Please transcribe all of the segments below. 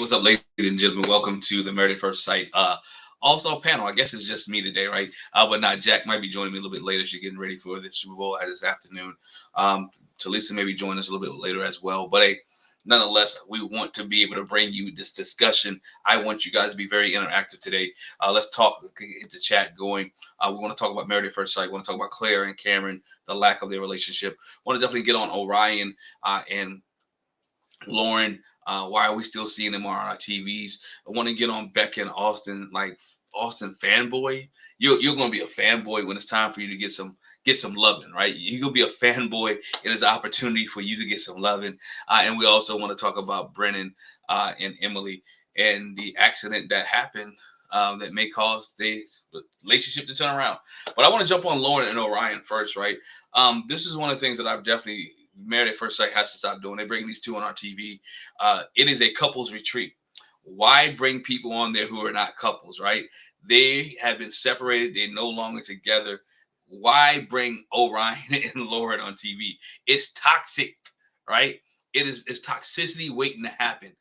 what's up, ladies and gentlemen? Welcome to the Married at First Sight All-Star panel. I guess it's just me today, right? But not Jack might be joining me a little bit later. She's getting ready for the Super Bowl this afternoon. Talisa may be joining us a little bit later as well. But hey, nonetheless, we want to be able to bring you this discussion. I want you guys to be very interactive today. Let's talk, get the chat going. We want to talk about Married at First Sight. We want to talk about Clare and Cameron, the lack of their relationship. Want to definitely get on Orion and Lauren. Why are we still seeing them on our TVs? I want to get on Becca and Austin, like Austin fanboy. You're gonna be a fanboy when it's time for you to get some loving, right? You're gonna be a fanboy, and it's an opportunity for you to get some loving. And we also want to talk about Brennan and Emily and the accident that happened that may cause the relationship to turn around. But I want to jump on Lauren and Orion first, right? This is one of the things that I've definitely Married at First Sight has to stop doing. They bring these two on our TV. It is a couples retreat. Why bring people on there who are not couples, right? They have been separated. They're no longer together. Why bring Orion and Lauren on TV? It's toxic, right? It's toxicity waiting to happen.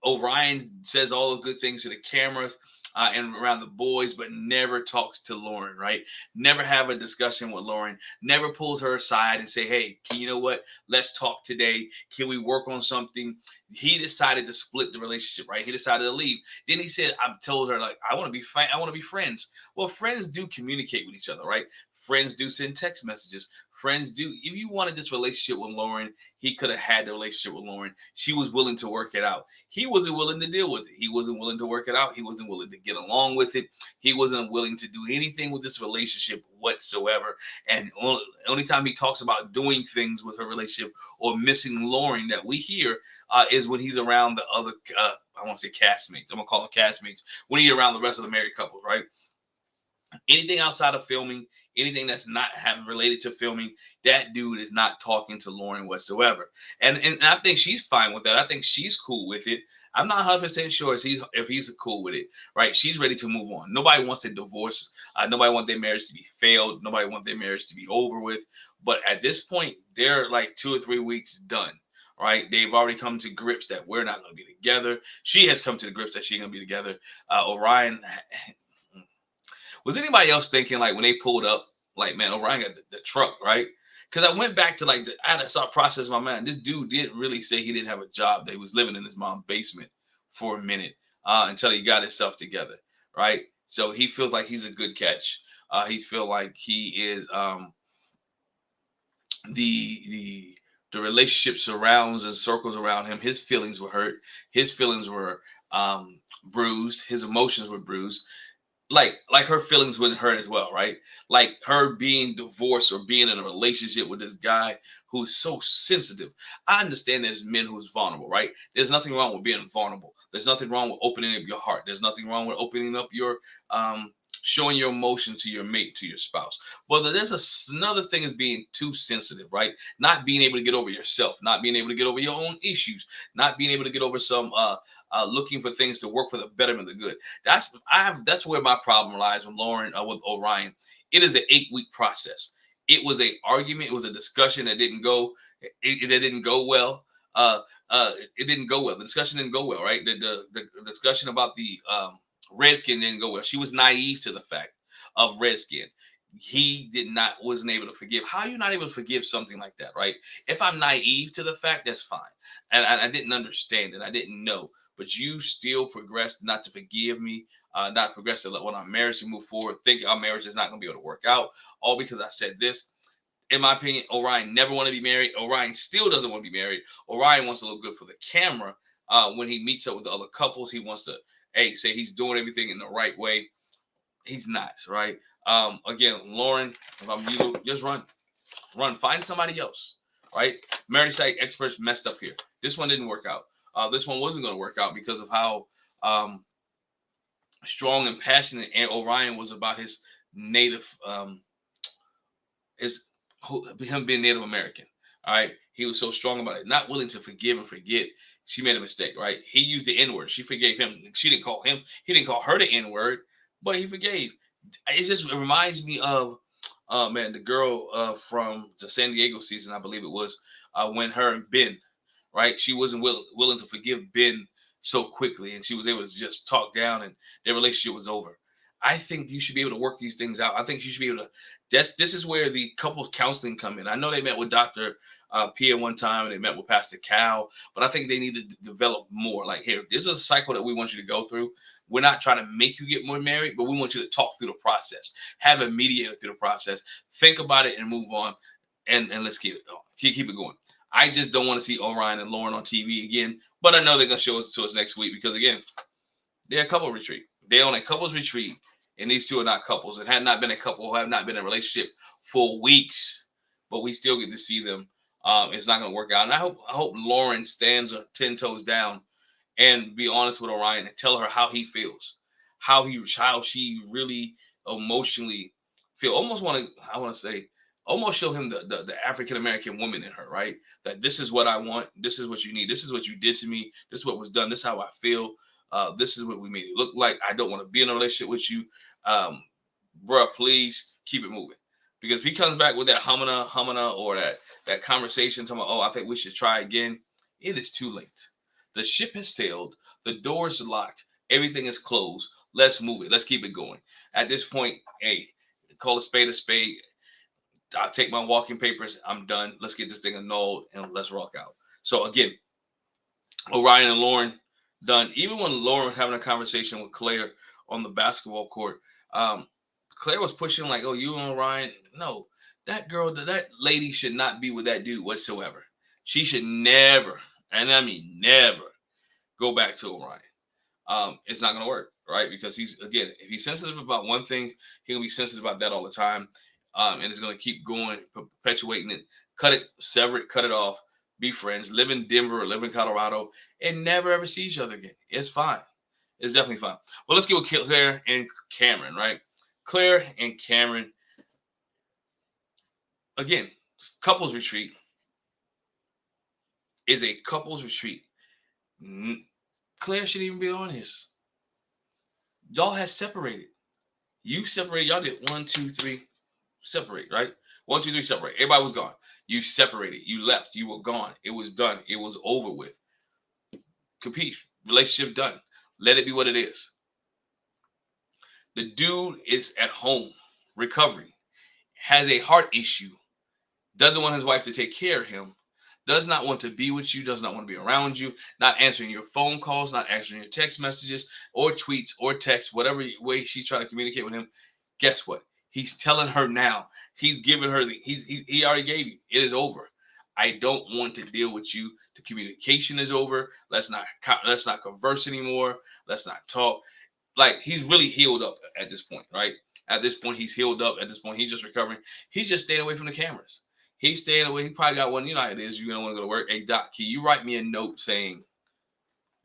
Orion says all the good things to the cameras and around the boys, but never talks to Lauren, right? Never have a discussion with Lauren. Never pulls her aside and say, hey, you know what? Let's talk today. Can we work on something? He decided to split the relationship, right? He decided to leave. Then he said, I've told her, like, I want to be friends. Well, friends do communicate with each other, right? Friends do send text messages. Friends do. If you wanted this relationship with Lauren, he could have had the relationship with Lauren. She was willing to work it out. He wasn't willing to deal with it. He wasn't willing to work it out. He wasn't willing to get along with it. He wasn't willing to do anything with this relationship whatsoever. And only time he talks about doing things with her relationship or missing Lauren that we hear is when he's around the other, I want to say castmates. I'm going to call them castmates. When he's around the rest of the married couples, right? Anything outside of filming, anything that's not related to filming, that dude is not talking to Lauren whatsoever. And I think she's fine with that. I think she's cool with it. I'm not 100% sure if he's cool with it, right? She's ready to move on. Nobody wants a divorce. Nobody wants their marriage to be failed. Nobody wants their marriage to be over with. But at this point, they're like 2 or 3 weeks done. Right, they've already come to grips that we're not going to be together. She has come to the grips that she's going to be together. Orion, was anybody else thinking, like, when they pulled up, like, man, Orion got the truck, right? Because I went back to, like, I had to start processing my mind. This dude did really say he didn't have a job. That he was living in his mom's basement for a minute until he got himself together, right? So he feels like he's a good catch. He feels like he is the relationship surrounds and circles around him. His feelings were hurt. His feelings were bruised. His emotions were bruised. Like her feelings wasn't hurt as well, right? Like her being divorced or being in a relationship with this guy who's so sensitive. I understand there's men who's vulnerable, right? There's nothing wrong with being vulnerable. There's nothing wrong with opening up your heart. There's nothing wrong with opening up your showing your emotion to your mate, to your spouse. But there's another thing is being too sensitive, right? Not being able to get over yourself, not being able to get over your own issues, not being able to get over some looking for things to work for the betterment of the good. That's where my problem lies with Lauren, with Orion. It is an 8-week process. It was an argument. It was a discussion that didn't go. That didn't go well. It didn't go well. The discussion didn't go well, right? The discussion about the Redskin didn't go well. She was naive to the fact of Redskin. He wasn't able to forgive. How are you not able to forgive something like that, right? If I'm naive to the fact, that's fine. And I didn't understand it. I didn't know. But you still progressed not to forgive me, not progress to let our marriage to move forward, think our marriage is not going to be able to work out, all because I said this. In my opinion, Orion never wanted to be married. Orion still doesn't want to be married. Orion wants to look good for the camera. When he meets up with the other couples, he wants to, say he's doing everything in the right way. He's not, right? Again, Lauren, if I'm you, just run, find somebody else, right? Marriage site experts messed up here. This one didn't work out. This one wasn't going to work out because of how strong and passionate Orion was about his native, him being Native American. All right, he was so strong about it, not willing to forgive and forget. She made a mistake, right? He used the N-word. She forgave him. She didn't call him. He didn't call her the N-word, but he forgave. It reminds me of, the girl from the San Diego season, I believe it was, when her and Ben, right? She wasn't willing to forgive Ben so quickly, and she was able to just talk down, and their relationship was over. I think you should be able to work these things out. I think you should be able to. This is where the couples counseling come in. I know they met with Dr. P at one time, and they met with Pastor Cal, but I think they need to develop more. Like, here, this is a cycle that we want you to go through. We're not trying to make you get more married, but we want you to talk through the process, have a mediator through the process, think about it, and move on, and let's keep it going. Keep it going. I just don't want to see Orion and Lauren on TV again, but I know they're gonna show us to us next week because again, they're a couple retreat. They're on a couples retreat, and these two are not couples. It had not been a couple who have not been in a relationship for weeks, but we still get to see them. It's not going to work out, and I hope Lauren stands 10 toes down and be honest with Orion and tell her how he feels, how she really emotionally feel. Almost want to say, almost show him the African American woman in her, right? That this is what I want, this is what you need, this is what you did to me, this is what was done, this is how I feel. This is what we made it look like. I don't want to be in a relationship with you. Bruh, please keep it moving. Because if he comes back with that humana, or that conversation talking about, oh, I think we should try again, it is too late. The ship has sailed. The doors are locked. Everything is closed. Let's move it. Let's keep it going. At this point, hey, call a spade a spade. I'll take my walking papers. I'm done. Let's get this thing annulled and let's rock out. So again, Orion and Lauren done. Even when Lauren was having a conversation with Claire on the basketball court, Claire was pushing like, "Oh, you and Orion? No, that girl, that lady should not be with that dude whatsoever. She should never, and I mean never, go back to Orion. It's not gonna work, right? Because if he's sensitive about one thing, he'll be sensitive about that all the time, and it's gonna keep going, perpetuating it. Cut it, sever it, cut it off. Be friends, live in Denver or live in Colorado, and never ever see each other again. It's fine. It's definitely fine. Well, let's get with Claire and Cameron, right? Claire and Cameron, again, couples retreat is a couples retreat. Claire shouldn't even be on this. Y'all has separated. You separated. Y'all did 1, 2, 3, separate, right? 1, 2, 3, separate. Everybody was gone. You separated. You left. You were gone. It was done. It was over with. Compete. Relationship done. Let it be what it is. The dude is at home, recovering, has a heart issue, doesn't want his wife to take care of him, does not want to be with you, does not want to be around you, not answering your phone calls, not answering your text messages or tweets or texts, whatever way she's trying to communicate with him. Guess what? He's telling her now. He's giving her he already gave you. It is over. I don't want to deal with you. The communication is over. Let's not converse anymore. Let's not talk. Like, he's really healed up at this point, right? At this point, he's healed up. At this point, he's just recovering. He's just staying away from the cameras. He's staying away. He probably got one. You know how it is. You're going to want to go to work. Hey, Doc, can you write me a note saying,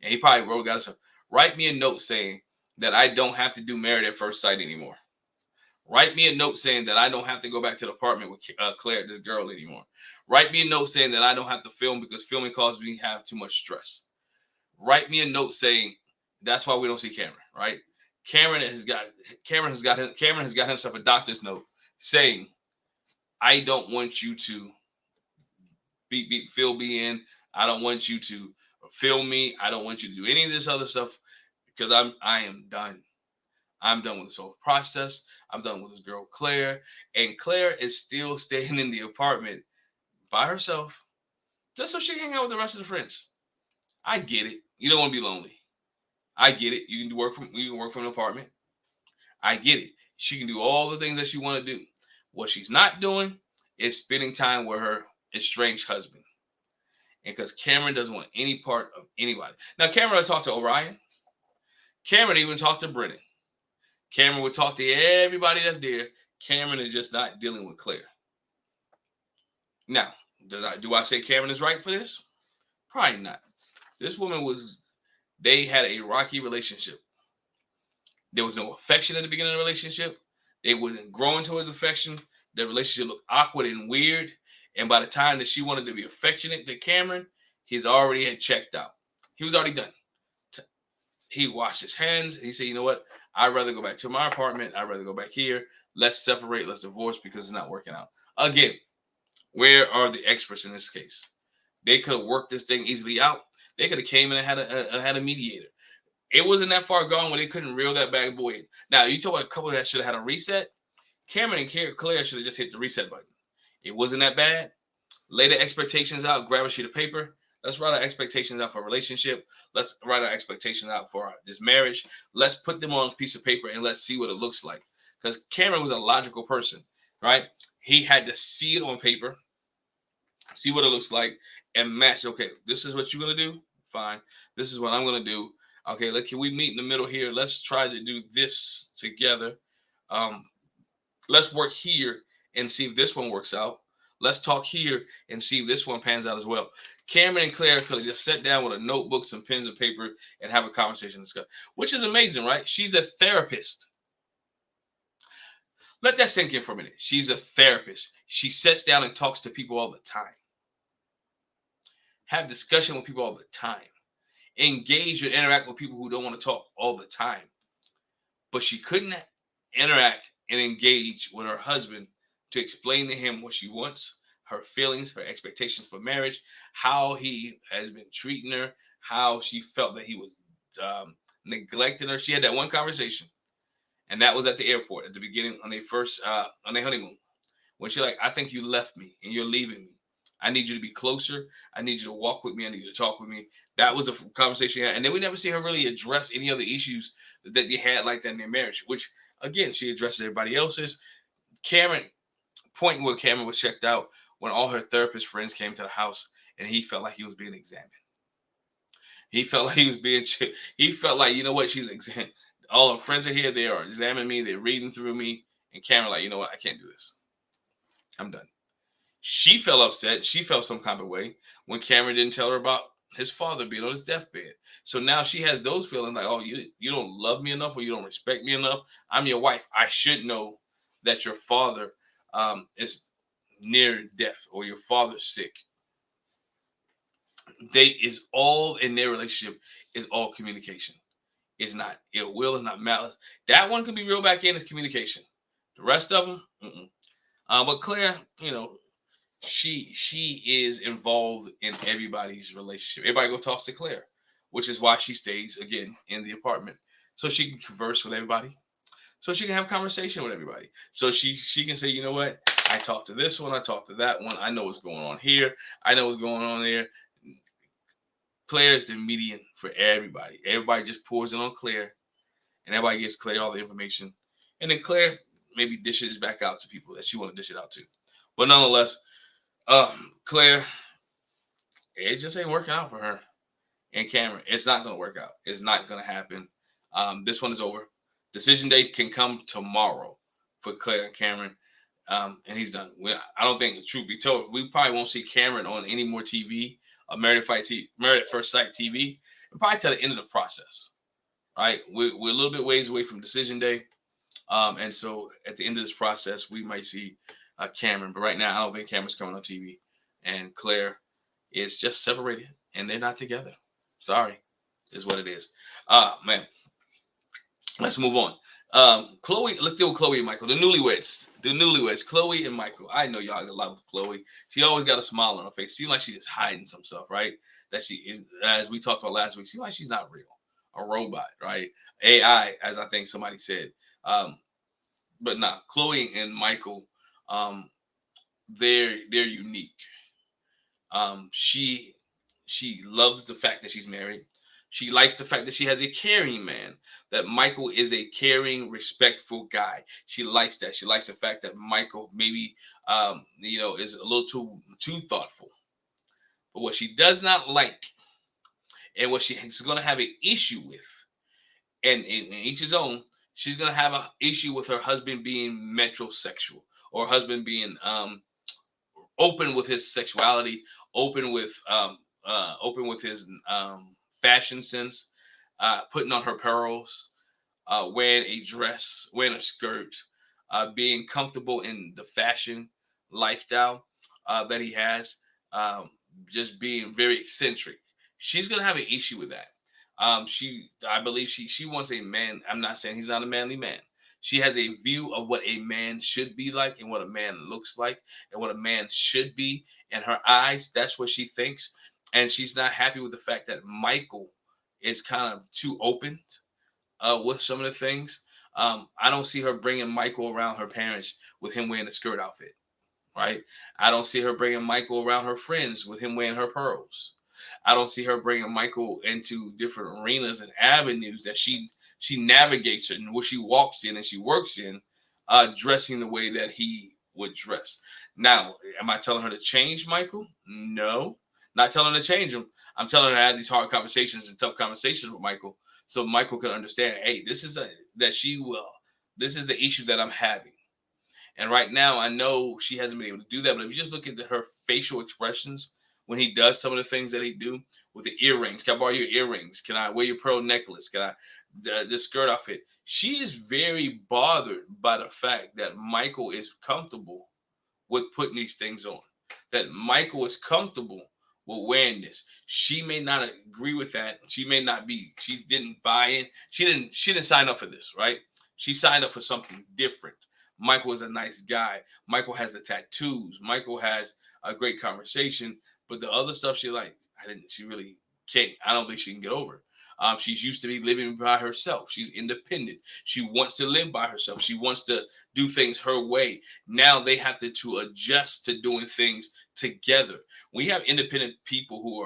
and he probably got himself, write me a note saying that I don't have to do Married at First Sight anymore. Write me a note saying that I don't have to go back to the apartment with Claire, this girl, anymore. Write me a note saying that I don't have to film because filming causes me to have too much stress. Write me a note saying that's why we don't see Cameron, right? Cameron has got himself a doctor's note saying, I don't want you to fill me in. I don't want you to film me. I don't want you to do any of this other stuff because I am done. I'm done with this whole process. I'm done with this girl, Claire. And Claire is still staying in the apartment by herself just so she can hang out with the rest of the friends. I get it. You don't want to be lonely. I get it. You can work from an apartment. I get it. She can do all the things that she want to do. What she's not doing is spending time with her estranged husband. And because Cameron doesn't want any part of anybody. Now, Cameron would talk to Orion. Cameron even talked to Brennan. Cameron would talk to everybody that's there. Cameron is just not dealing with Claire. Now, do I say Cameron is right for this? Probably not. This woman they had a rocky relationship. There was no affection at the beginning of the relationship. They wasn't growing towards affection. The relationship looked awkward and weird. And by the time that she wanted to be affectionate to Cameron, he's already had checked out. He was already done. He washed his hands. He said, you know what? I'd rather go back to my apartment. I'd rather go back here. Let's separate. Let's divorce because it's not working out. Again, where are the experts in this case? They could have worked this thing easily out. They could have came in and had a mediator. It wasn't that far gone when they couldn't reel that bad boy in. Now, you talk about a couple that should have had a reset. Cameron and Claire should have just hit the reset button. It wasn't that bad. Lay the expectations out. Grab a sheet of paper. Let's write our expectations out for a relationship. Let's write our expectations out for this marriage. Let's put them on a piece of paper and let's see what it looks like. Because Cameron was a logical person, right? He had to see it on paper, see what it looks like, and match. Okay, this is what you're gonna do. Fine. This is what I'm gonna do. Okay, can we meet in the middle here? Let's try to do this together. Um, let's work here and see if this one works out. Let's talk here and see if this one pans out as well. Cameron and Claire could have just sat down with a notebook, some pens and paper, and have a conversation and discuss, which is amazing, right? She's a therapist. Let that sink in for a minute. She's a therapist. She sits down and talks to people all the time. Have discussion with people all the time. Engage and interact with people who don't want to talk all the time. But she couldn't interact and engage with her husband to explain to him what she wants, her feelings, her expectations for marriage, how he has been treating her, how she felt that he was neglecting her. She had that one conversation, and that was at the airport at the beginning on their first on their honeymoon, when she's like, "I think you left me and you're leaving me. I need you to be closer. I need you to walk with me. I need you to talk with me." That was a conversation she had, and then we never see her really address any other issues that they had like that in their marriage, which again she addresses everybody else's. Point where Cameron was checked out when all her therapist friends came to the house, and he felt like he was being examined. He felt like he was being. He felt like, you know what, she's examined. All her friends are here. They are examining me. They're reading through me. And Cameron, like, you know what, I can't do this. I'm done. She felt upset. She felt some kind of way when Cameron didn't tell her about his father being on his deathbed. So now she has those feelings like, oh, you don't love me enough, or you don't respect me enough. I'm your wife. I should know that your father is near death, or your father's sick. Is all in their relationship is all communication. It's not ill will, it's not malice. That one can be real back in is communication. The rest of them, but Claire, she is involved in everybody's relationship. Everybody go talk to Claire, which is why she stays again in the apartment, so she can converse with everybody, so she can have conversation with everybody, so she can say, you know what, I talked to this one, I talked to that one, I know what's going on here, I know what's going on there. Claire is the median for everybody. Everybody just pours in on Claire, and everybody gives Claire all the information, and then Claire maybe dishes it back out to people that she want to dish it out to. But nonetheless, Claire, it just ain't working out for her and Cameron. It's not going to work out. It's not going to happen. This one is over. Decision day can come tomorrow for Claire and Cameron, and he's done. I don't think, truth be told, we probably won't see Cameron on any more TV, Married at First Sight TV, and probably till the end of the process. Right? We're a little bit ways away from decision day, and so at the end of this process, we might see Cameron. But right now, I don't think Cameron's coming on TV, and Claire is just separated, and they're not together. Sorry, is what it is. Man, let's move on. Chloe, let's deal with Chloe and Michael, the newlyweds, Chloe and Michael. I know y'all love Chloe. She always got a smile on her face. Seems like she's just hiding some stuff, right? That she is, as we talked about last week, seems like she's not real, a robot, right? AI, as I think somebody said. But nah, Chloe and Michael, they're unique. She loves the fact that she's married. She likes the fact that she has a caring man, that Michael is a caring, respectful guy. She likes that. She likes the fact that Michael maybe, is a little too thoughtful. But what she does not like, and what she's going to have an issue with, and in each his own, she's going to have an issue with her husband being metrosexual, or husband being open with his sexuality, open with his fashion sense, putting on her pearls, wearing a dress, wearing a skirt, being comfortable in the fashion lifestyle that he has, just being very eccentric. She's gonna have an issue with that. I believe she wants a man. I'm not saying he's not a manly man. She has a view of what a man should be like, and what a man looks like, and what a man should be in her eyes. That's what she thinks. and she's not happy with the fact that Michael is kind of too open with some of the things. I don't see her bringing Michael around her parents with him wearing a skirt outfit, right? I don't see her bringing Michael around her friends with him wearing her pearls. I don't see her bringing Michael into different arenas and avenues that she navigates it and where she walks in and she works in, dressing the way that he would dress. Now, am I telling her to change Michael? No, not telling her to change him. I'm telling her to have these hard conversations and tough conversations with Michael, so Michael can understand. Hey, this is a that she will. This is the issue that I'm having. And right now, I know she hasn't been able to do that. But if you just look into her facial expressions when he does some of the things that he do with the earrings, can I borrow your earrings? Can I wear your pearl necklace? Can I the skirt outfit? She is very bothered by the fact that Michael is comfortable with putting these things on. That Michael is comfortable with wearing this. She may not agree with that. She may not be. She didn't buy in. She didn't sign up for this, right? She signed up for something different. Michael is a nice guy. Michael has the tattoos. Michael has a great conversation. But the other stuff she like, I didn't. She really can't. I don't think she can get over. She's used to be living by herself. She's independent. She wants to live by herself. She wants to do things her way. Now they have to adjust to doing things together. We have independent people who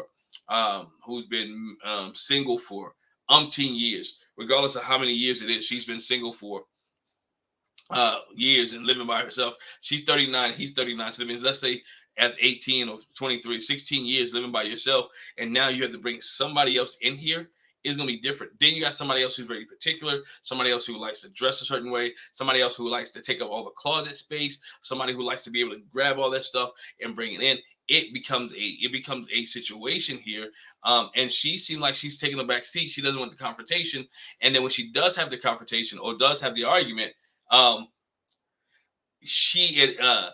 are who've been single for umpteen years, regardless of how many years it is. She's been single for years and living by herself. She's 39, he's 39. So that means, let's say at 18 or 23, 16 years living by yourself, and now you have to bring somebody else in here. It's going to be different. Then you got somebody else who's very particular, somebody else who likes to dress a certain way, somebody else who likes to take up all the closet space, somebody who likes to be able to grab all that stuff and bring it in. It becomes a situation here, and she seemed like she's taking a back seat. She doesn't want the confrontation, and then when she does have the confrontation or does have the argument, um, she uh,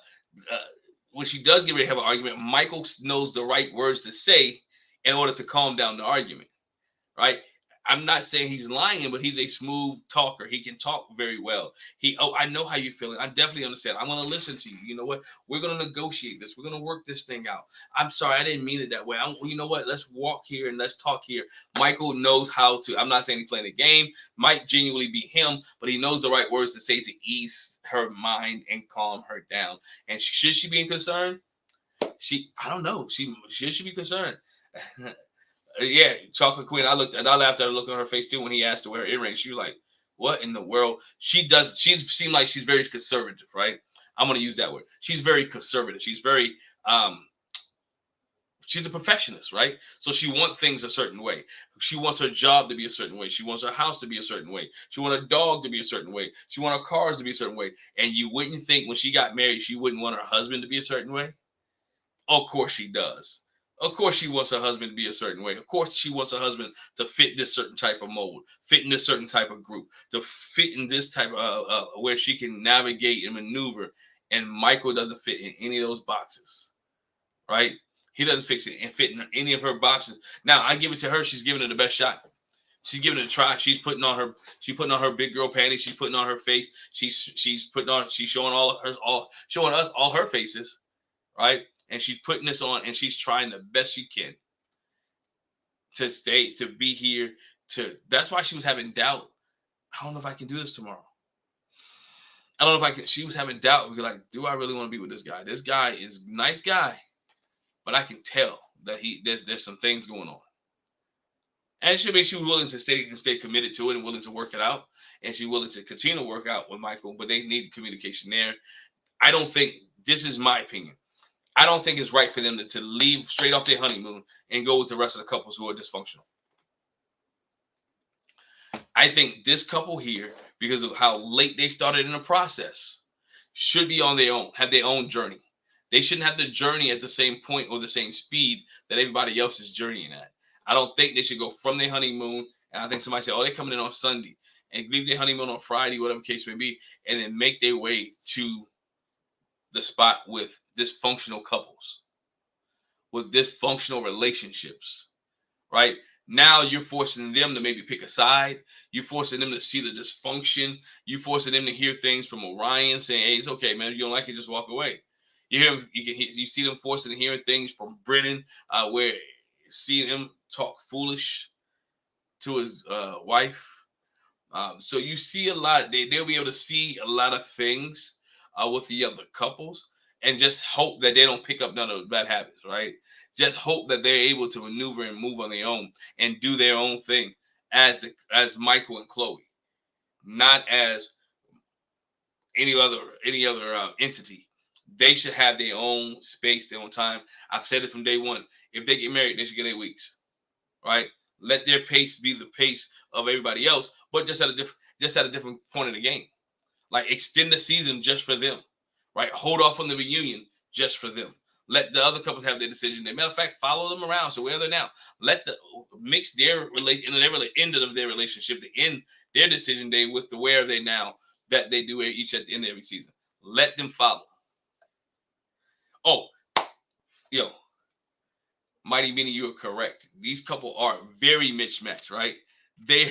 when she does get ready to have an argument, Michael knows the right words to say in order to calm down the argument, right? I'm not saying he's lying, but he's a smooth talker. He can talk very well. I know how you're feeling. I definitely understand. I'm going to listen to you. You know what? We're going to negotiate this. We're going to work this thing out. I'm sorry. I didn't mean it that way. You know what? Let's walk here and let's talk here. Michael knows how to. I'm not saying he's playing a game. Might genuinely be him, but he knows the right words to say to ease her mind and calm her down. And should she be concerned? I don't know. Should she be concerned? Yeah, Chocolate Queen. I laughed at her look on her face too when he asked her to wear earrings. She was like, "What in the world?" She's seemed like she's very conservative, right? I'm gonna use that word. She's very conservative. She's very she's a perfectionist, right? So she wants things a certain way. She wants her job to be a certain way. She wants her house to be a certain way. She wants her dog to be a certain way. She wants her cars to be a certain way. And you wouldn't think when she got married she wouldn't want her husband to be a certain way. Of course she does. Of course she wants her husband to be a certain way. Of course she wants her husband to fit this certain type of mold, fit in this certain type of group, to fit in this type of where she can navigate and maneuver. And Michael doesn't fit in any of those boxes, right? He doesn't fit in any of her boxes. Now I give it to her. She's giving it the best shot. She's giving it a try. She's putting on her big girl panties. She's putting on her face. She's showing us all her faces, right? And she's putting this on and she's trying the best she can to be here. That's why she was having doubt. I don't know if I can do this tomorrow. I don't know if I can. She was having doubt. We're like, do I really want to be with this guy? This guy is a nice guy, but I can tell that there's some things going on. And she was willing to stay committed to it and willing to work it out. And she's willing to continue to work out with Michael, but they need communication there. I don't think, this is my opinion, I don't think it's right for them to leave straight off their honeymoon and go with the rest of the couples who are dysfunctional. I think this couple here, because of how late they started in the process, should be on their own, have their own journey. They shouldn't have to journey at the same point or the same speed that everybody else is journeying at. I don't think they should go from their honeymoon, and I think somebody said, oh, they're coming in on Sunday, and leave their honeymoon on Friday, whatever the case may be, and then make their way to the spot with dysfunctional couples, with dysfunctional relationships, right? Now you're forcing them to maybe pick a side. You're forcing them to see the dysfunction. You're forcing them to hear things from Orion saying, hey, it's okay, man. If you don't like it, just walk away. You see them forcing and hearing things from Brennan, where seeing him talk foolish to his wife. So you see a lot. They'll be able to see a lot of things with the other couples, and just hope that they don't pick up none of those bad habits, right? Just hope that they're able to maneuver and move on their own and do their own thing as Michael and Chloe, not as any other entity. They should have their own space, their own time. I've said it from day one. If they get married, they should get 8 weeks, right? Let their pace be the pace of everybody else, but just at a different point in the game. Like extend the season just for them, right? Hold off on the reunion just for them. Let the other couples have their decision. As a matter of fact, follow them around. So where they're now, let the mix their end of their relationship, the end their decision day with the where are they now that they do each at the end of every season. Let them follow. Oh, yo, Mighty Minnie, you are correct. These couple are very mismatched, right? They're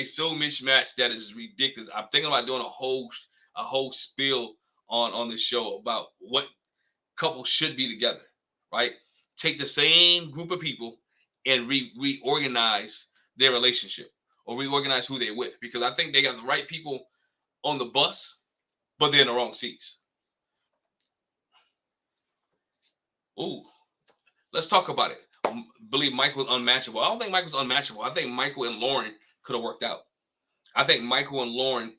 so mismatched that is ridiculous. I'm thinking about doing a whole spiel on this show about what couples should be together, right? Take the same group of people and reorganize their relationship or reorganize who they're with, because I think they got the right people on the bus, but they're in the wrong seats. Ooh, let's talk about it. Believe Michael was unmatchable. I don't think Michael's unmatchable. I think Michael and Lauren could have worked out. I think Michael and Lauren,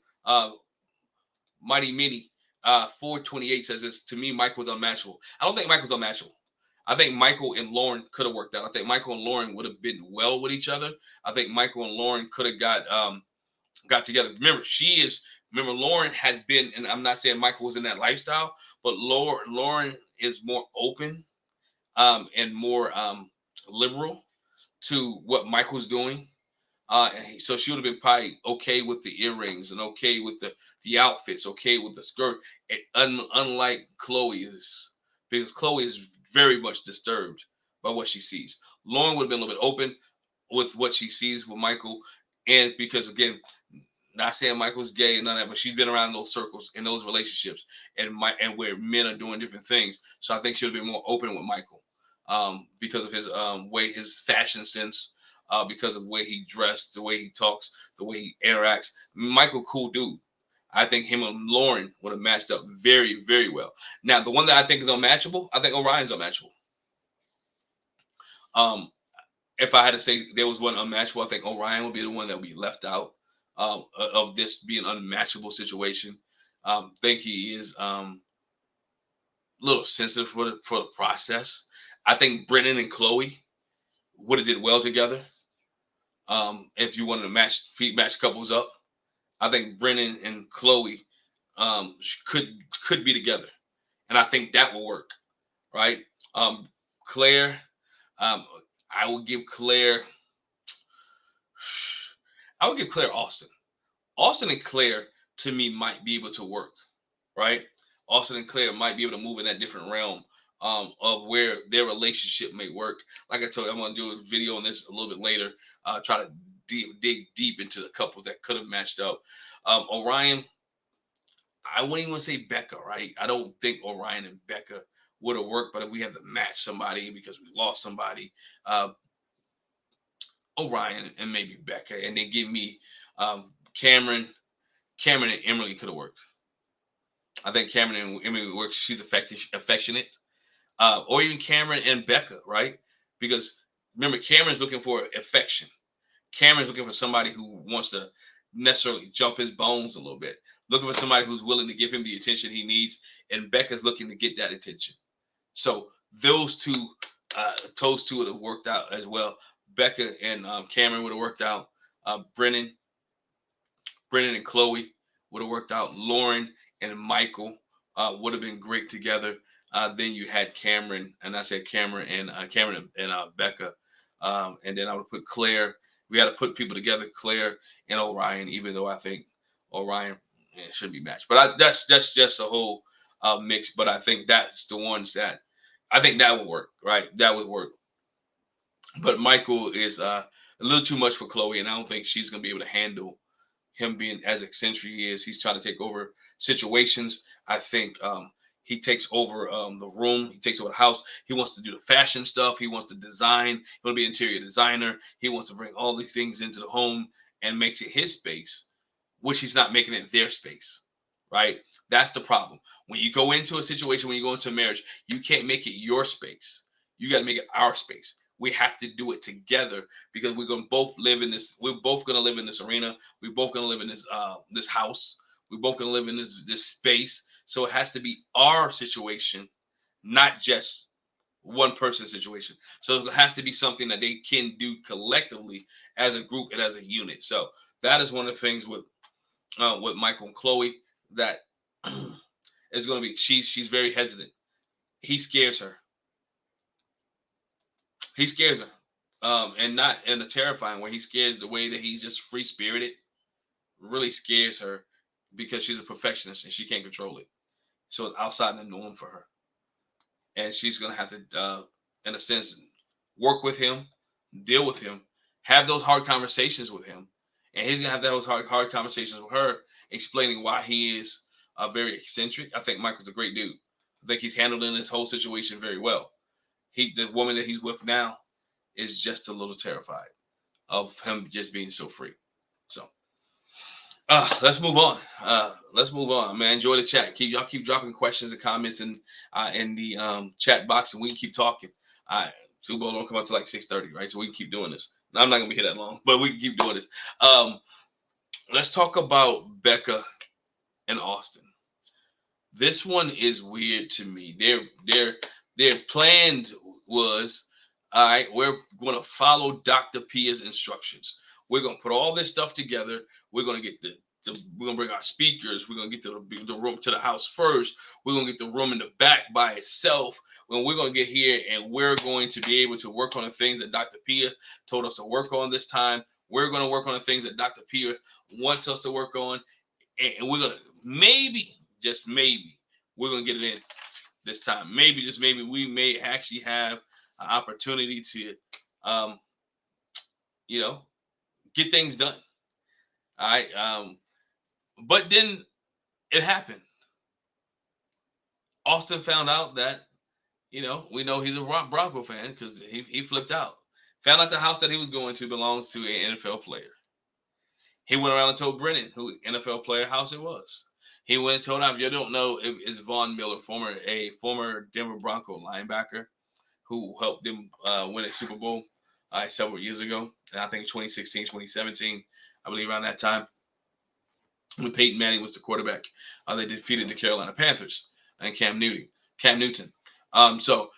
Mighty Minnie, 428 says this to me. Michael's unmatchable. I don't think Michael's unmatchable. I think Michael and Lauren could have worked out. I think Michael and Lauren would have been well with each other. I think Michael and Lauren could have got together. Remember, Lauren has been, and I'm not saying Michael was in that lifestyle, but Lauren is more open and more liberal to what Michael's doing. So she would have been probably okay with the earrings and okay with the outfits, okay with the skirt. Unlike Chloe is, because Chloe is very much disturbed by what she sees. Lauren would have been a little bit open with what she sees with Michael, and because again, not saying Michael's gay and none of that, but she's been around those circles in those relationships and where men are doing different things. So I think she would be more open with Michael because of his his fashion sense, because of the way he dressed, the way he talks, the way he interacts. Michael, cool dude. I think him and Lauren would have matched up very, very well. Now, the one that I think is unmatchable, I think Orion's unmatchable. Um, if I had to say there was one unmatchable, I think Orion would be the one that would be left out of this being an unmatchable situation. Think he is a little sensitive for the process. I think Brennan and Chloe would have did well together. If you wanted to match couples up, I think Brennan and Chloe could be together, and I think that will work, right? Clare, um, I would give Clare, Austin. Austin and Clare to me might be able to work, right? Austin and Clare might be able to move in that different realm of where their relationship may work. Like I told you, I'm going to do a video on this a little bit later. Try to dig deep into the couples that could have matched up. Orion, I wouldn't even say Becca, right? I don't think Orion and Becca would have worked, but if we have to match somebody because we lost somebody, Orion and maybe Becca, and they give me Cameron and Emily could have worked. I think Cameron and Emily work. She's affectionate, or even Cameron and Becca, right? Because remember, Cameron's looking for affection. Cameron's looking for somebody who wants to necessarily jump his bones a little bit, looking for somebody who's willing to give him the attention he needs, and Becca's looking to get that attention. So those two would have worked out as well. Becca and Cameron would have worked out. Brennan and Chloe would have worked out. Lauren and Michael would have been great together. Then you had Cameron, and I said Cameron and Becca, and then I would put Clare. We got to put people together, Clare and Orion, even though I think Orion should be matched. But that's just a whole mix. But I think that's the ones that I think that would work, right? That would work. But Michael is a little too much for Chloe, and I don't think she's going to be able to handle him being as eccentric he is. He's trying to take over situations. I think He takes over the room. He takes over the house. He wants to do the fashion stuff. He wants to design. He wants to be an interior designer. He wants to bring all these things into the home and makes it his space, which he's not making it their space, right? That's the problem. When you go into a situation, when you go into a marriage, you can't make it your space. You got to make it our space. We have to do it together because we're going to both live in this. We're both going to live in this arena. We're both going to live in this house. We're both going to live in this space. So it has to be our situation, not just one person's situation. So it has to be something that they can do collectively as a group and as a unit. So that is one of the things with Michael and Chloe that is going to be. She's very hesitant. He scares her. He scares her, and not in a terrifying way. He scares the way that he's just free spirited. Really scares her because she's a perfectionist and she can't control it. So it's outside the norm for her, and she's gonna have to, in a sense, work with him, deal with him, have those hard conversations with him, and he's gonna have those hard conversations with her, explaining why he is very eccentric. I think Michael's a great dude. I think he's handling this whole situation very well. The woman that he's with now is just a little terrified of him just being so free. So let's move on. Let's move on, man. Enjoy the chat. Y'all keep dropping questions and comments in the chat box, and we can keep talking. Super Bowl don't come out till like 6:30, right? So we can keep doing this. I'm not gonna be here that long, but we can keep doing this. Let's talk about Becca and Austin. This one is weird to me. Their plans was, all right, we're going to follow Dr. Pia's instructions. We're going to put all this stuff together. We're going to get we're going to bring our speakers. We're going to get to the room, to the house first. We're going to get the room in the back by itself. When we're going to get here and we're going to be able to work on the things that Dr. Pia told us to work on this time. We're going to work on the things that Dr. Pia wants us to work on. And we're going to maybe, just maybe, we're going to get it in this time. Maybe, just maybe, we may actually have an opportunity to, get things done. All right. But then it happened. Austin found out that, we know he's a Bronco fan because he flipped out. Found out the house that he was going to belongs to an NFL player. He went around and told Brennan who NFL player house it was. He went and told him, if you don't know, it's Von Miller, former Denver Bronco linebacker who helped them win a Super Bowl several years ago. And I think 2016, 2017, I believe around that time, when Peyton Manning was the quarterback. They defeated the Carolina Panthers and Cam Newton. So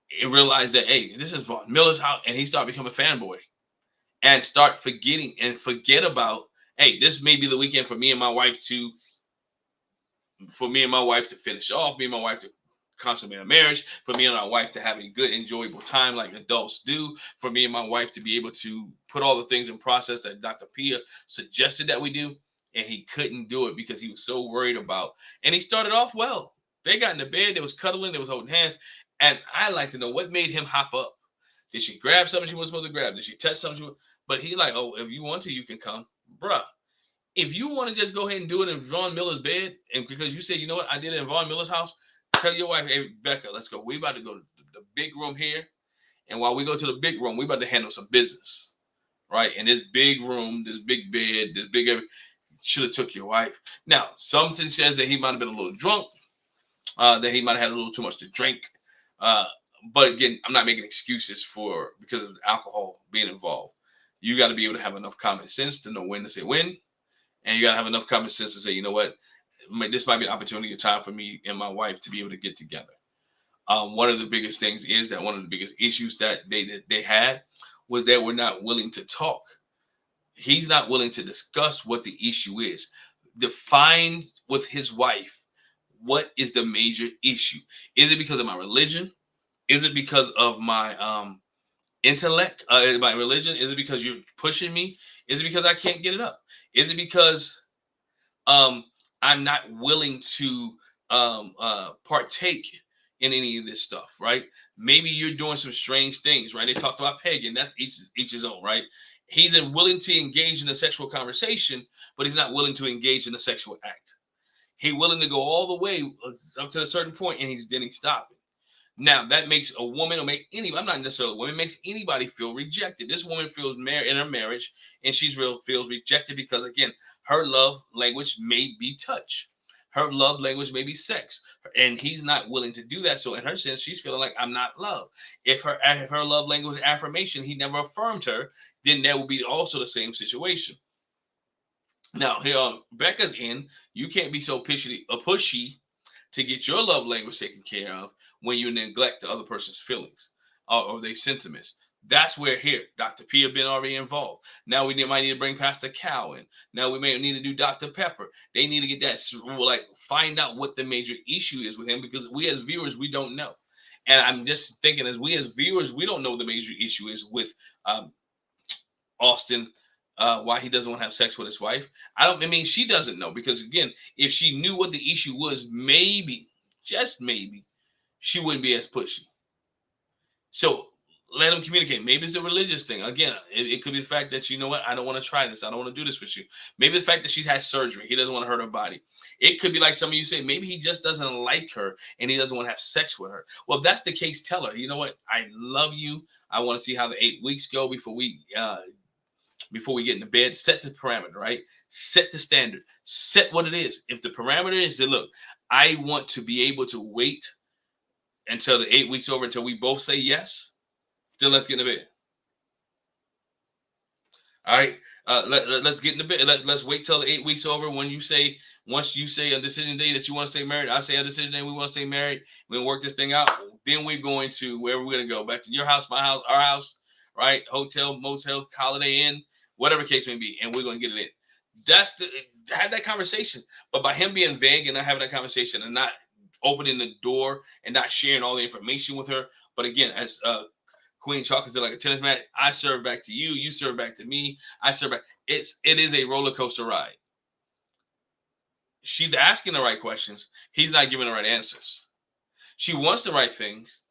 he realized that, hey, this is Von Miller's house, and he started becoming a fanboy and forget about, hey, this may be the weekend for me and my wife to finish off, me and my wife to consummate a marriage, for me and my wife to have a good, enjoyable time like adults do, for me and my wife to be able to put all the things in process that Dr. Pia suggested that we do, and he couldn't do it because he was so worried about. And he started off well. They got in the bed, they was cuddling, they was holding hands, and I like to know what made him hop up. Did she grab something she wasn't supposed to grab? Did she touch something? But he like, oh, if you want to, you can come. Bruh. If you want to just go ahead and do it in Von Miller's bed, and because you said, you know what, I did it in Von Miller's house, tell your wife, hey, Becca, let's go. We about to go to the big room here. And while we go to the big room, we about to handle some business, right? And this big room, this big bed, this big, should have took your wife. Now, something says that he might have been a little drunk, that he might have had a little too much to drink. But again, I'm not making excuses because of alcohol being involved. You got to be able to have enough common sense to know when to say when. And you got to have enough common sense to say, you know what, this might be an opportunity, a time for me and my wife to be able to get together. One of the biggest things is that one of the biggest issues that they had was that we're not willing to talk. He's not willing to discuss what the issue is. Define with his wife, what is the major issue? Is it because of my religion? Is it because of my intellect, my religion? Is it because you're pushing me? Is it because I can't get it up? Is it because I'm not willing to partake in any of this stuff, right? Maybe you're doing some strange things, right? They talked about pagan. That's each his own, right? He's willing to engage in a sexual conversation, but he's not willing to engage in a sexual act. He willing to go all the way up to a certain point, and then he stopping. Now that makes a woman, or make any, I'm not necessarily a woman, makes anybody feel rejected. This woman feels in her marriage, and feels rejected because, again, her love language may be touch. Her love language may be sex, and he's not willing to do that. So in her sense, she's feeling like, I'm not loved. If her love language is affirmation, he never affirmed her, then that would be also the same situation. Now here, Becca's in. You can't be so pushy to get your love language taken care of when you neglect the other person's feelings or their sentiments. That's where here Dr. P have been already involved. Now we might need to bring Pastor Cow in. Now we may need to do Dr. Pepper. They need to get that, like, find out what the major issue is with him, because we as viewers, we don't know. And I'm just thinking, as we as viewers, we don't know the major issue is with Austin, why he doesn't want to have sex with his wife. I mean, she doesn't know, because, again, if she knew what the issue was, maybe, just maybe, she wouldn't be as pushy. So let him communicate. Maybe it's a religious thing. Again, it could be the fact that, you know what, I don't want to try this. I don't want to do this with you. Maybe the fact that she's had surgery. He doesn't want to hurt her body. It could be like some of you say, maybe he just doesn't like her and he doesn't want to have sex with her. Well, if that's the case, tell her, you know what, I love you. I want to see how the 8 weeks go before we get into bed. Set the parameter, right? Set the standard. Set what it is. If the parameter is that, look, I want to be able to wait until the 8 weeks over, until we both say yes, then let's get into bed. All right. Let's get into bed. Let's wait till the 8 weeks over. Once you say a decision day that you want to stay married, I say a decision day we want to stay married. We'll work this thing out. Then we're going to where we're going to go. Back to your house, my house, our house, right? Hotel, motel, Holiday Inn, whatever case may be, and we're going to get it in. Have that conversation. But by him being vague and not having that conversation and not opening the door and not sharing all the information with her, but again, as Queen Chocolate said, like a tennis match, I serve back to you, you serve back to me, I serve back. It is a roller coaster ride. She's asking the right questions. He's not giving the right answers. She wants the right things,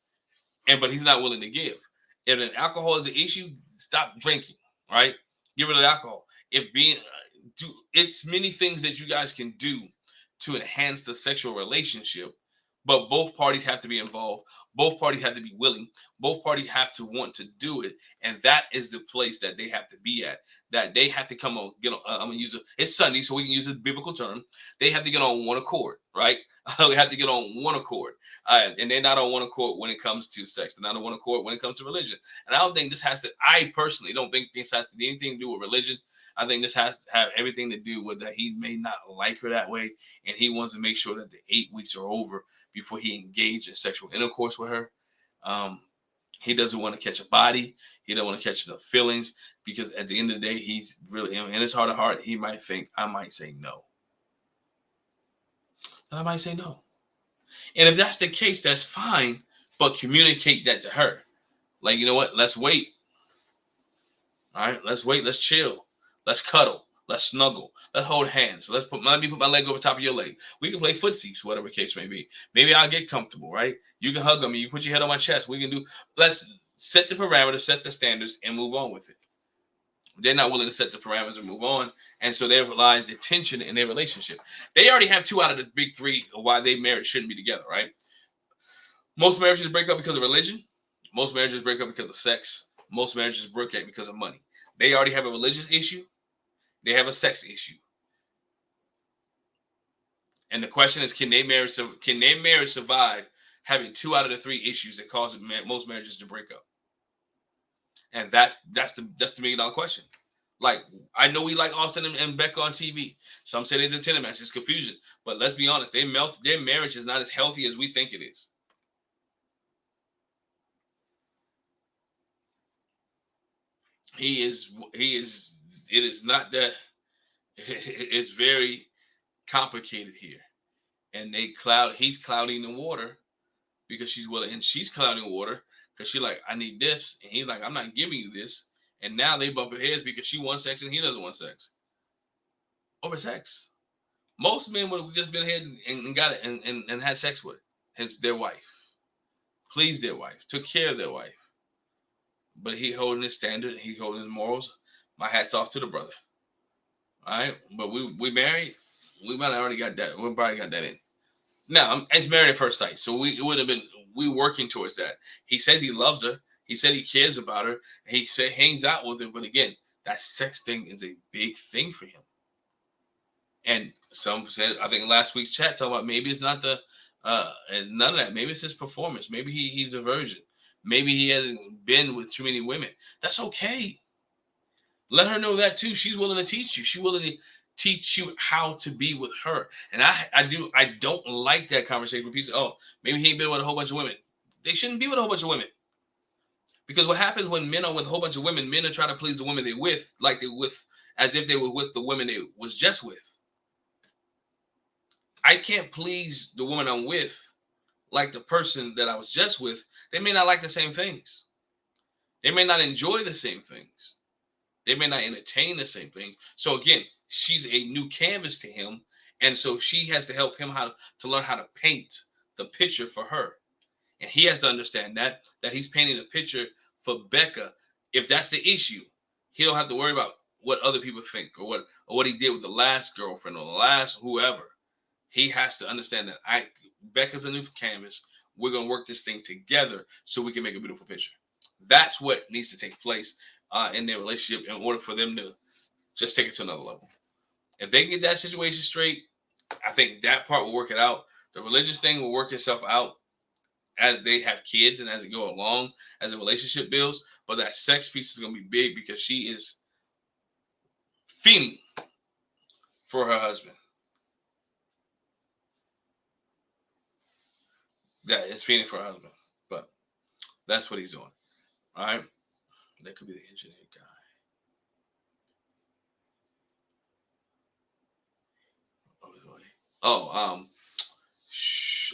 but he's not willing to give. If an alcohol is an issue, stop drinking, right? Give her the alcohol. It's many things that you guys can do to enhance the sexual relationship, but both parties have to be involved. Both parties have to be willing. Both parties have to want to do it, and that is the place that they have to be at. That they have to come on. I'm gonna use it. It's Sunday, so we can use a biblical term. They have to get on one accord, right? We have to get on one accord, and they're not on one accord when it comes to sex. They're not on one accord when it comes to religion. And I don't think this has to. I personally don't think this has to do anything to do with religion. I think this has to have everything to do with that he may not like her that way, and he wants to make sure that the 8 weeks are over before he engages in sexual intercourse with her. He doesn't want to catch a body. He doesn't want to catch the feelings, because at the end of the day, he's really, in his heart of heart, he might think, I might say no. And I might say no. And if that's the case, that's fine, but communicate that to her. Like, you know what? Let's wait. All right, let's wait. Let's chill. Let's cuddle. Let's snuggle. Let's hold hands. Let me put my leg over top of your leg. We can play footsies, whatever the case may be. Maybe I'll get comfortable, right? You can hug on me. You put your head on my chest. Let's set the parameters, set the standards, and move on with it. They're not willing to set the parameters and move on. And so there lies the tension in their relationship. They already have 2 out of the big 3 of why they married shouldn't be together, right? Most marriages break up because of religion. Most marriages break up because of sex. Most marriages break up because of money. They already have a religious issue. They have a sex issue. And the question is, can their marriage survive having 2 out of the 3 issues that cause most marriages to break up? And that's the $1 million question. Like, I know we like Austin and Becca on TV. Some say there's a tennis match. It's confusion. But let's be honest, their marriage is not as healthy as we think it is. It is not that. It's very complicated here. And he's clouding the water because she's willing, and she's clouding the water because she's like, I need this. And he's like, I'm not giving you this. And now they bumping heads because she wants sex and he doesn't want sex. Over sex. Most men would have just been ahead and got it and had sex with their wife. Pleased their wife. Took care of their wife. But he holding his standard. He's holding his morals. My hat's off to the brother. All right. But we married. We might have already got that. We probably got that in. Now, it's married at first sight, so it would have been we working towards that. He says he loves her. He said he cares about her. He said hangs out with her. But again, that sex thing is a big thing for him. And some said, I think last week's chat talking about maybe it's not the and none of that. Maybe it's his performance. Maybe he's a virgin. Maybe he hasn't been with too many women. That's okay. Let her know that too. She's willing to teach you. She's willing to teach you how to be with her. And I don't like that conversation with people. Oh, maybe he ain't been with a whole bunch of women. They shouldn't be with a whole bunch of women. Because what happens when men are with a whole bunch of women, men are trying to please the women they're with, like they're with, as if they were with the women they was just with. I can't please the woman I'm with like the person that I was just with. They may not like the same things. They may not enjoy the same things. They may not entertain the same things. So again, she's a new canvas to him. And so she has to help him to learn how to paint the picture for her. And he has to understand that he's painting a picture for Becca. If that's the issue, he don't have to worry about what other people think or what he did with the last girlfriend or the last whoever. He has to understand that Becca's a new canvas. We're going to work this thing together so we can make a beautiful picture. That's what needs to take place in their relationship in order for them to just take it to another level. If they can get that situation straight, I think that part will work it out. The religious thing will work itself out as they have kids and as it go along, as the relationship builds. But that sex piece is going to be big because she is fiending for her husband. That is fiending for her husband. But that's what he's doing. All right? That could be the engineer guy.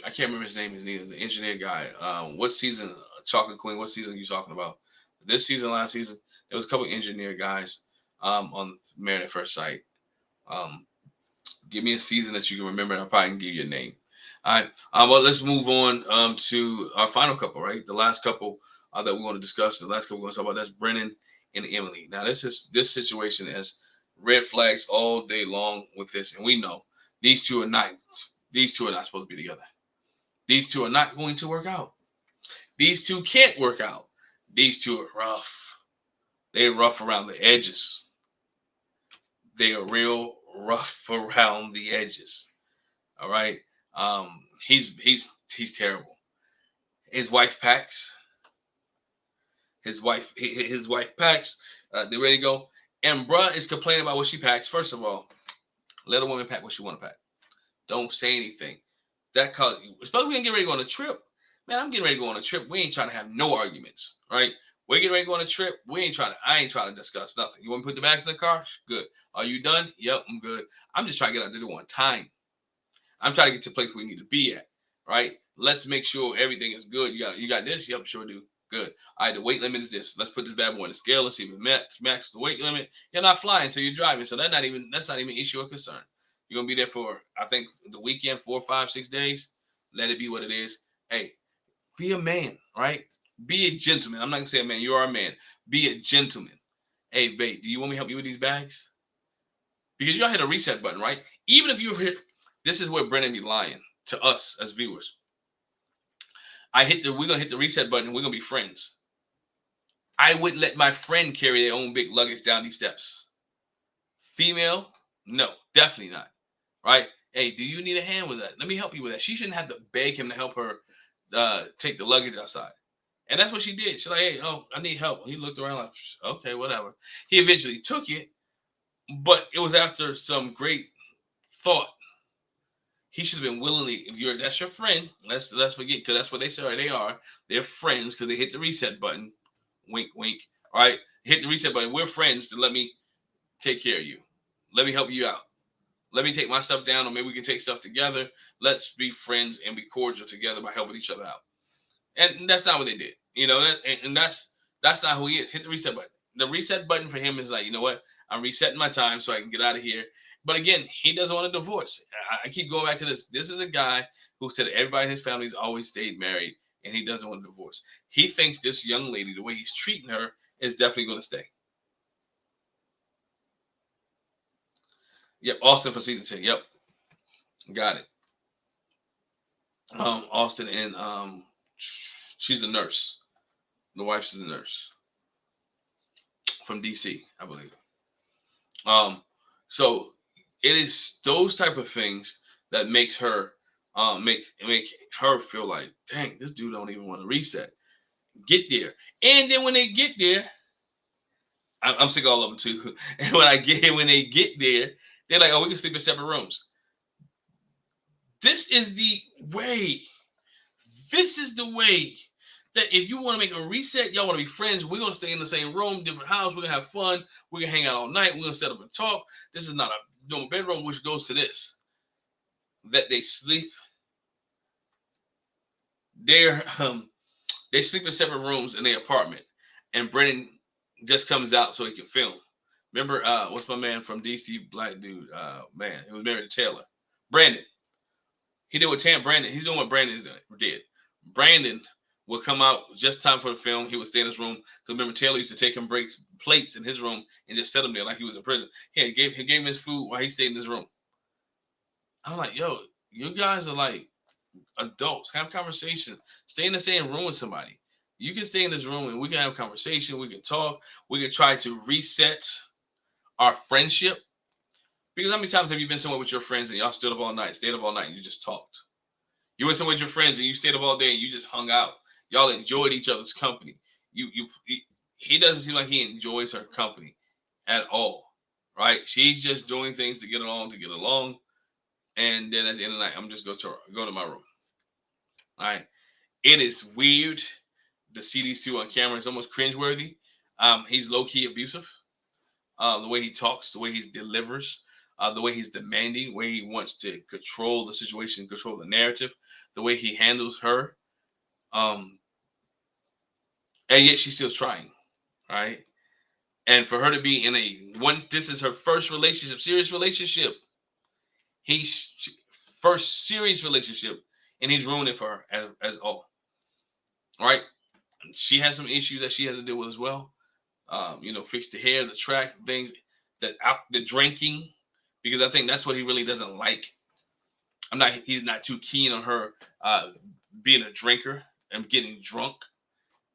I can't remember his name is neither. The engineer guy. What season? Chocolate Queen. What season are you talking about? This season, last season, there was a couple of engineer guys on Married at First Sight. Give me a season that you can remember, and I'll probably give you a name. All right. Well, let's move on to our final couple. Right, the last couple that we want to discuss. The last couple we're going to talk about, that's Brennan and Emily. Now, this situation has red flags all day long with this, and we know these two are not supposed to be together. These two are not going to work out. These two can't work out. These two are rough. They're rough around the edges. They are real rough around the edges. All right. He's terrible. His wife packs. His wife packs. They're ready to go. And bruh is complaining about what she packs. First of all, let a woman pack what she want to pack. Don't say anything. Especially when we get ready to go on a trip. Man, I'm getting ready to go on a trip. We ain't trying to have no arguments, right? We're getting ready to go on a trip. I ain't trying to discuss nothing. You want me to put the bags in the car? Good. Are you done? Yep, I'm good. I'm just trying to get out there on time. I'm trying to get to the place we need to be at, right? Let's make sure everything is good. You got this? Yep, sure do. Good. All right, the weight limit is this. Let's put this bad boy on the scale. Let's see if it max the weight limit. You're not flying, so you're driving. So that's not even an issue or concern. You're gonna be there for, I think, the weekend, 4, 5, 6 days. Let it be what it is. Hey, be a man, right? Be a gentleman. I'm not gonna say a man. You are a man. Be a gentleman. Hey, babe, do you want me to help you with these bags? Because y'all hit a reset button, right? Even if you're here, this is where Brennan be lying to us as viewers. We're gonna hit the reset button. And we're gonna be friends. I would let my friend carry their own big luggage down these steps. Female, no, definitely not. Right? Hey, do you need a hand with that? Let me help you with that. She shouldn't have to beg him to help her take the luggage outside. And that's what she did. She's like, hey, I need help. He looked around like, okay, whatever. He eventually took it, but it was after some great thought. He should have been willingly, that's your friend, let's forget, because that's what they say, they are. They're friends because they hit the reset button. Wink, wink. All right? Hit the reset button. We're friends to let me take care of you. Let me help you out. Let me take my stuff down, or maybe we can take stuff together. Let's be friends and be cordial together by helping each other out. And that's not what they did. That's not who he is. Hit the reset button. The reset button for him is like, you know what? I'm resetting my time so I can get out of here. But again, he doesn't want a divorce. I keep going back to this. This is a guy who said everybody in his family's always stayed married, and he doesn't want a divorce. He thinks this young lady, the way he's treating her, is definitely going to stay. Yep, Austin for season 10. Yep. Got it. Austin and she's a nurse. The wife's a nurse from DC, I believe. Um, so it is those type of things that makes her make her feel like, dang, this dude don't even want to reset. Get there, and then when they get there, I'm sick all of them too. And when they get there, they're like, oh, we can sleep in separate rooms. This is the way. This is the way that if you want to make a reset, y'all want to be friends, we're going to stay in the same room, different house. We're going to have fun. We're going to hang out all night. We're going to set up and talk. This is not a normal bedroom, which goes to this. That they sleep. They sleep in separate rooms in their apartment. And Brennan just comes out so he can film. Remember, what's my man from DC, black dude? Man, he was married to Taylor. Brandon. He did what Brandon. He's doing what Brandon did. Brandon would come out just time for the film. He would stay in his room. Because remember, Taylor used to take him plates in his room and just set him there like he was in prison. He gave him his food while he stayed in his room. I'm like, yo, you guys are like adults. Have conversation. Stay in the same room with somebody. You can stay in this room and we can have a conversation. We can talk. We can try to reset our friendship. Because how many times have you been somewhere with your friends and y'all stayed up all night, and you just talked? You went somewhere with your friends and you stayed up all day and you just hung out. Y'all enjoyed each other's company. He doesn't seem like he enjoys her company at all, right? She's just doing things to get along, and then at the end of the night, I'm just go to my room. All right, it is weird to see these two on camera. It's almost cringeworthy. He's low key abusive. The way he talks, the way he delivers. The way he's demanding, the way he wants to control the situation, control the narrative, the way he handles her. And yet she's still trying, right? And for her to be in this is her first relationship, serious relationship. First serious relationship, and he's ruining it for her as all. All right? She has some issues that she has to deal with as well. Fix the hair, the track, things, the drinking. Because I think that's what he really doesn't like. He's not too keen on her being a drinker and getting drunk.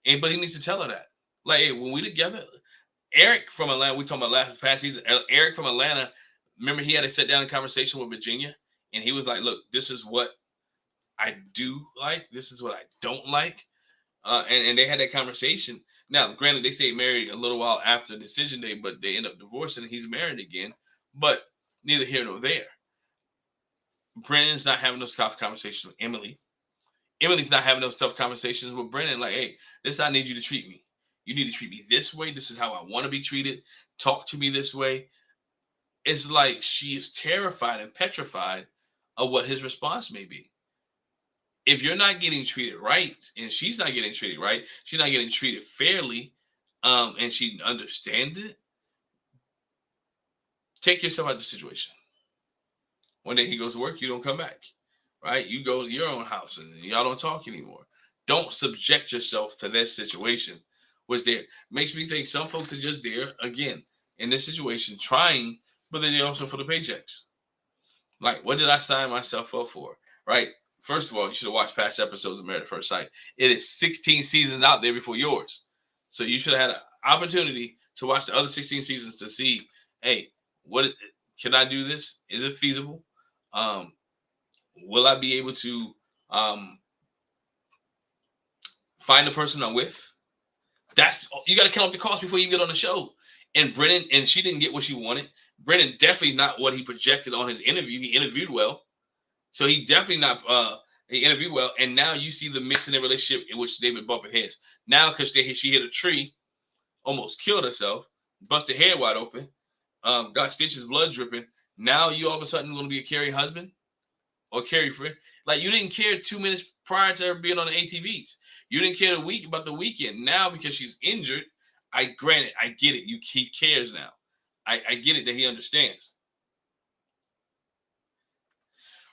But he needs to tell her that. Like, hey, when we together, Eric from Atlanta, we talking about last past season, Eric from Atlanta, remember he had a sit down conversation with Virginia, and he was like, look, this is what I do like. This is what I don't like. And they had that conversation. Now, granted, they stayed married a little while after decision day, but they end up divorcing, and he's married again. But neither here nor there. Brennan's not having those tough conversations with Emily. Emily's not having those tough conversations with Brennan. Like, hey, this is how I need you to treat me. You need to treat me this way. This is how I want to be treated. Talk to me this way. It's like she is terrified and petrified of what his response may be. If you're not getting treated right, and she's not getting treated right, she's not getting treated fairly, and she understands it, take yourself out of the situation. One day he goes to work, you don't come back, right? You go to your own house and y'all don't talk anymore. Don't subject yourself to that situation. Was there makes me think some folks are just there again in this situation trying, but then they're also for the paychecks. Like, what did I sign myself up for? Right? First of all, you should have watched past episodes of Married at First Sight. It is 16 seasons out there before yours, so you should have had an opportunity to watch the other 16 seasons to see, hey, can I do this? Is it feasible? Will I be able to find the person I'm with? You got to count up the cost before you get on the show. And Brennan, and she didn't get what she wanted. Brennan definitely not what he projected on his interview. He interviewed well, so he definitely not. He interviewed well, and now you see the mix in their relationship in which they've been bumping heads. Now, because she hit a tree, almost killed herself, busted her head wide open, got stitches, blood dripping. Now you all of a sudden going to be a caring husband or Carrie friend. Like, you didn't care 2 minutes prior to her being on the ATVs. You didn't care about the weekend. Now, because she's injured, I get it. He cares now. I get it that he understands.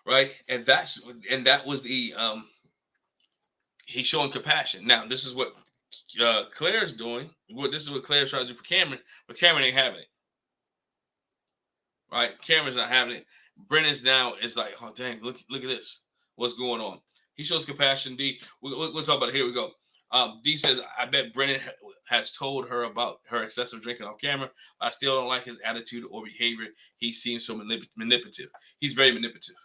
Right? And that was the he's showing compassion. Now, this is what Claire's doing. This is what Claire's trying to do for Cameron, but Cameron ain't having it. Right? Cameron's not having it. Brennan's now is like, oh dang, look at this. What's going on? He shows compassion. D. We'll talk about it. Here we go. D says, I bet Brennan has told her about her excessive drinking off camera. I still don't like his attitude or behavior. He seems so manipulative. He's very manipulative.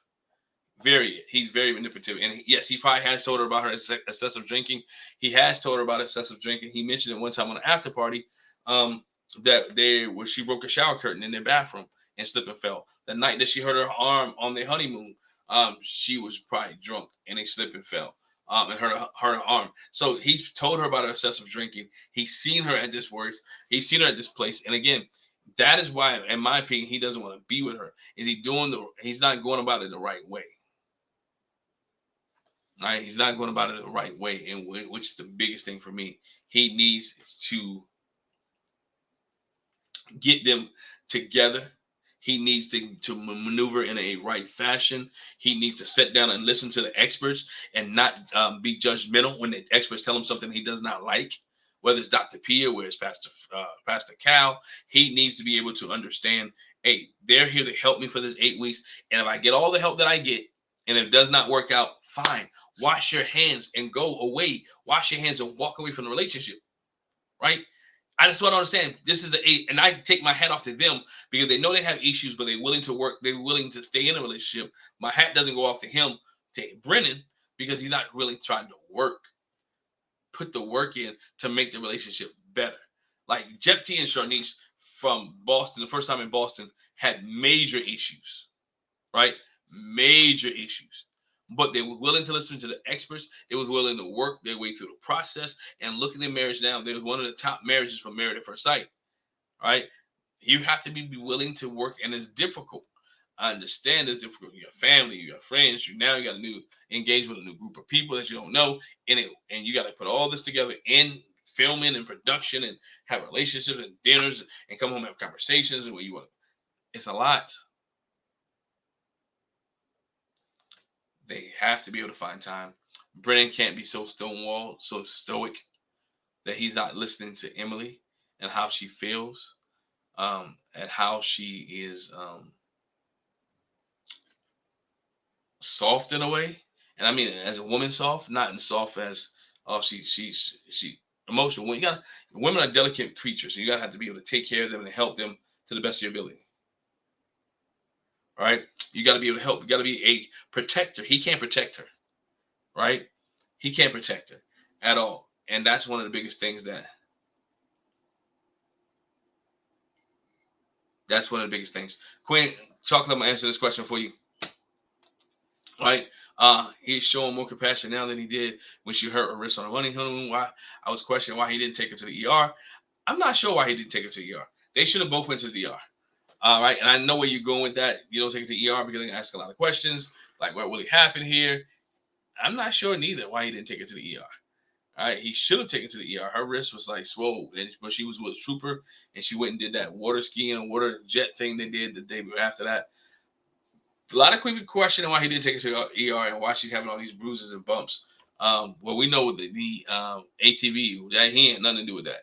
He's very manipulative. And yes, he probably has told her about her excessive drinking. He has told her about excessive drinking. He mentioned it one time on an after party, um, where she broke a shower curtain in their bathroom and slipped and fell. The night that she hurt her arm on their honeymoon, she was probably drunk and they slipped and fell. And hurt her arm. So he's told her about her excessive drinking. He's seen her at this works. He's seen her at this place. And again, that is why, in my opinion, he doesn't want to be with her. He's not going about it the right way. Right? He's not going about it the right way, and which is the biggest thing for me. He needs to get them together. He needs to maneuver in a right fashion. He needs to sit down and listen to the experts and not be judgmental when the experts tell him something he does not like. Whether it's Dr. P or whether it's Pastor Cal, he needs to be able to understand, hey, they're here to help me for this 8 weeks. And if I get all the help that I get, and if it does not work out, fine. Wash your hands and go away. Wash your hands and walk away from the relationship. Right? I just want to understand this is and I take my hat off to them because they know they have issues, but they're willing to work. They're willing to stay in a relationship. My hat doesn't go off to him, to Brennan, because he's not really trying to put the work in to make the relationship better. Like Jeff T and Sharnice from Boston, the first time in Boston, had major issues, right? Major issues. But they were willing to listen to the experts. They was willing to work their way through the process. And look at their marriage now. They're one of the top marriages from Married at First Sight. Right? You have to be willing to work, and it's difficult. I understand it's difficult. You got family, you got friends. You got a new engagement, a new group of people that you don't know, and you got to put all this together in filming and production, and have relationships and dinners, and come home and have conversations and what you want. It's a lot. They have to be able to find time. Brennan can't be so stonewalled, so stoic that he's not listening to Emily and how she feels, and how she is soft in a way. And I mean, as a woman, soft, not in soft as she emotional. Women are delicate creatures, and you gotta have to be able to take care of them and help them to the best of your ability. Right? You got to be able to help. You got to be a protector. He can't protect her. Right? He can't protect her at all. And that's one of the biggest things that's one of the biggest things. Quinn, Chocolate, I'm going to answer this question for you. Right? He's showing more compassion now than he did when she hurt her wrist on her honeymoon. Why? I was questioning why he didn't take her to the ER. I'm not sure why he didn't take her to the ER. They should have both went to the ER. All right, and I know where you're going with that. You don't take it to ER because they ask a lot of questions, like what really happened here. I'm not sure neither why he didn't take it to the ER. All right, he should have taken it to the ER. Her wrist was like swole, but she was with a trooper, and she went and did that water skiing and water jet thing they did the day after that. A lot of people questioning why he didn't take it to the ER and why she's having all these bruises and bumps. Well, we know the ATV that he had nothing to do with that.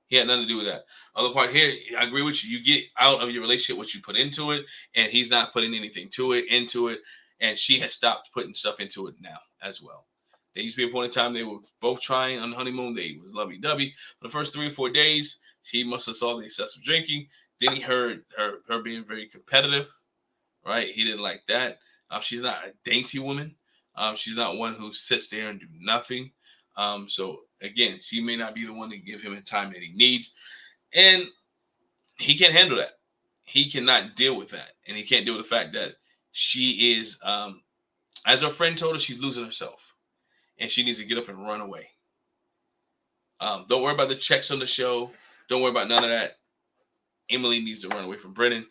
He had nothing to do with that. Other part here, I agree with you. You get out of your relationship what you put into it, and he's not putting anything into it, and she has stopped putting stuff into it now as well. There used to be a point in time they were both trying on the honeymoon. They was lovey-dovey. For the first 3 or 4 days, he must have saw the excessive drinking. Then he heard her being very competitive, right? He didn't like that. She's not a dainty woman. She's not one who sits there and do nothing. So again, she may not be the one to give him the time that he needs, and he can't handle that. He cannot deal with that, and he can't deal with the fact that she is, as her friend told her, she's losing herself, and she needs to get up and run away. Don't worry about the checks on the show. Don't worry about none of that. Emily needs to run away from Brennan.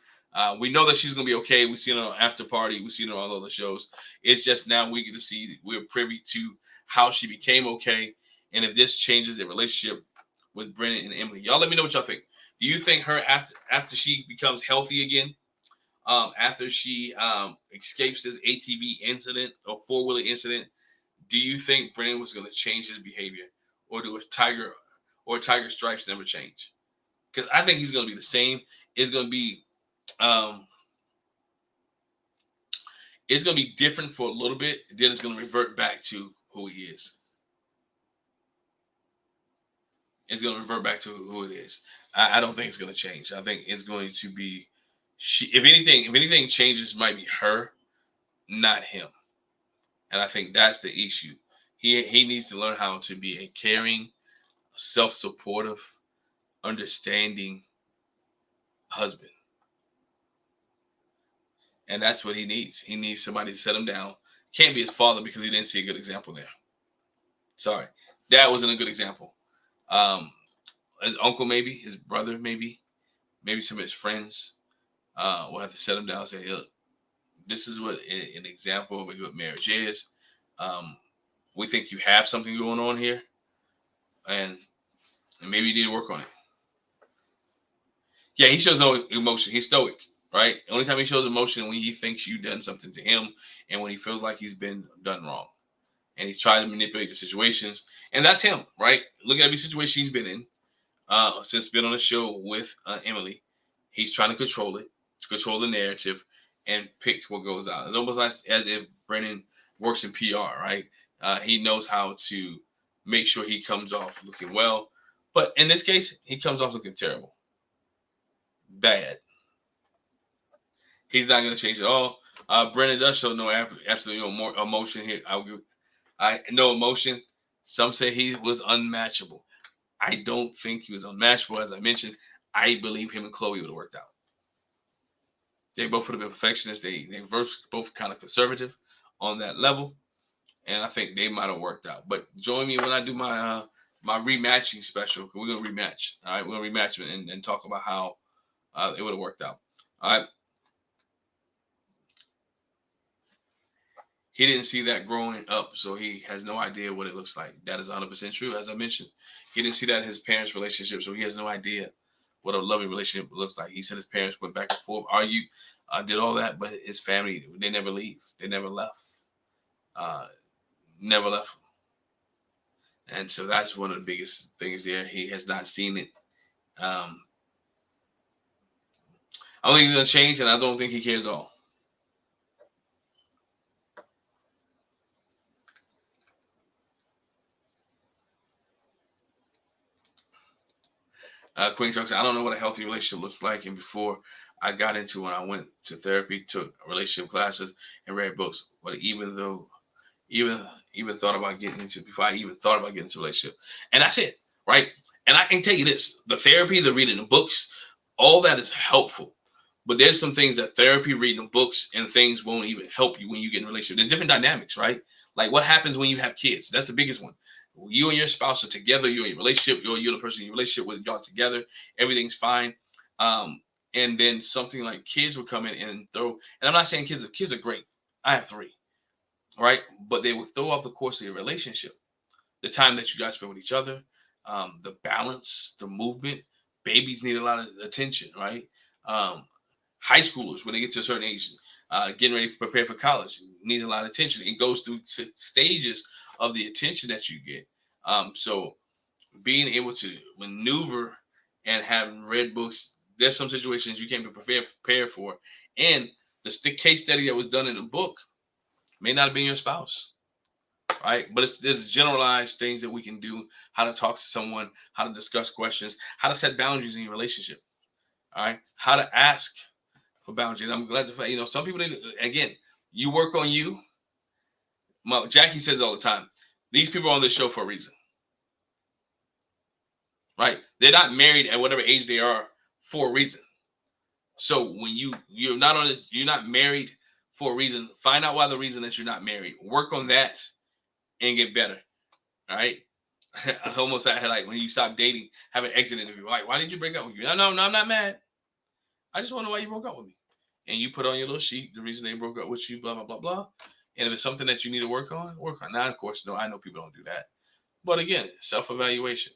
We know that she's going to be okay. We've seen her on After Party. We've seen her on all other shows. It's just now we get to see, we're privy to how she became okay, and if this changes the relationship with Brennan and Emily. Y'all let me know what y'all think. Do you think her, after she becomes healthy again, after she escapes this ATV incident or four-wheeler incident, do you think Brennan was going to change his behavior, or do Tiger Stripes never change? Because I think he's going to be the same. It's going to be It's going to be different for a little bit. Then it's going to revert back to who he is. It's going to revert back to who it is. I don't think it's going to change. I think it's going to be she. If anything changes, might be her, not him. And I think that's the issue. He needs to learn how to be a caring, self-supportive, understanding husband. And that's what he needs. He needs somebody to set him down. Can't be his father because he didn't see a good example there. Sorry. Dad wasn't a good example. His uncle, maybe, his brother, maybe some of his friends will have to set him down and say, look, this is what an example of what marriage is. We think you have something going on here, and maybe you need to work on it. Yeah, he shows no emotion. He's stoic, right? The only time he shows emotion when he thinks you've done something to him and when he feels like he's been done wrong. And he's trying to manipulate the situations. And that's him, right? Look at every situation he's been in since been on the show with Emily. He's trying to control it, control the narrative, and pick what goes out. It's almost like as if Brennan works in PR, right? He knows how to make sure he comes off looking well. But in this case, he comes off looking terrible. Bad. He's not going to change at all. Brennan does show absolutely no more emotion here. No emotion. Some say he was unmatchable. I don't think he was unmatchable. As I mentioned, I believe him and Chloe would have worked out. They both would have been perfectionists. They both kind of conservative on that level, and I think they might have worked out. But join me when I do my rematching special. We're gonna rematch. All right, we're gonna rematch and talk about how it would have worked out. All right. He didn't see that growing up, so he has no idea what it looks like. That is 100% true. As I mentioned, he didn't see that in his parents' relationship, so he has no idea what a loving relationship looks like. He said his parents went back and forth, argued, did all that, but his family, they never leave. They never left. Never left. And so that's one of the biggest things there. He has not seen it. I don't think it's going to change, and I don't think he cares at all. Queen Trucks, I don't know what a healthy relationship looks like. And before I got into when I went to therapy, took relationship classes, and read books. But even thought about getting into before I even thought about getting into a relationship. And that's it, right? And I can tell you this: the therapy, the reading the books, all that is helpful. But there's some things that therapy, reading the books, and things won't even help you when you get in a relationship. There's different dynamics, right? Like what happens when you have kids? That's the biggest one. You and your spouse are together. You're in a relationship. You're the person in your relationship with, y'all together. Everything's fine. And then something like kids would come in and throw. And I'm not saying kids are great. I have 3, right? But they will throw off the course of your relationship. The time that you guys spend with each other, the balance, the movement. Babies need a lot of attention, right? High schoolers, when they get to a certain age, getting ready to prepare for college, needs a lot of attention. It goes through stages of the attention that you get. So being able to maneuver and having read books, there's some situations you can't be prepared for. And the case study that was done in the book may not have been your spouse, right? But there's generalized things that we can do, how to talk to someone, how to discuss questions, how to set boundaries in your relationship, all right? How to ask for boundaries. And I'm glad to, some people, again, you work on you. Jackie says it all the time. These people are on this show for a reason, right? They're not married at whatever age they are for a reason. So when you're not on this, you're not married for a reason. Find out why the reason that you're not married. Work on that and get better. All right. I almost had like when you stop dating, have an exit interview. Like, why did you break up with me? No, I'm not mad. I just want to know why you broke up with me. And you put on your little sheet the reason they broke up with you, blah, blah, blah, blah. And if it's something that you need to work on. Now, of course, no, I know people don't do that. But again, self-evaluation.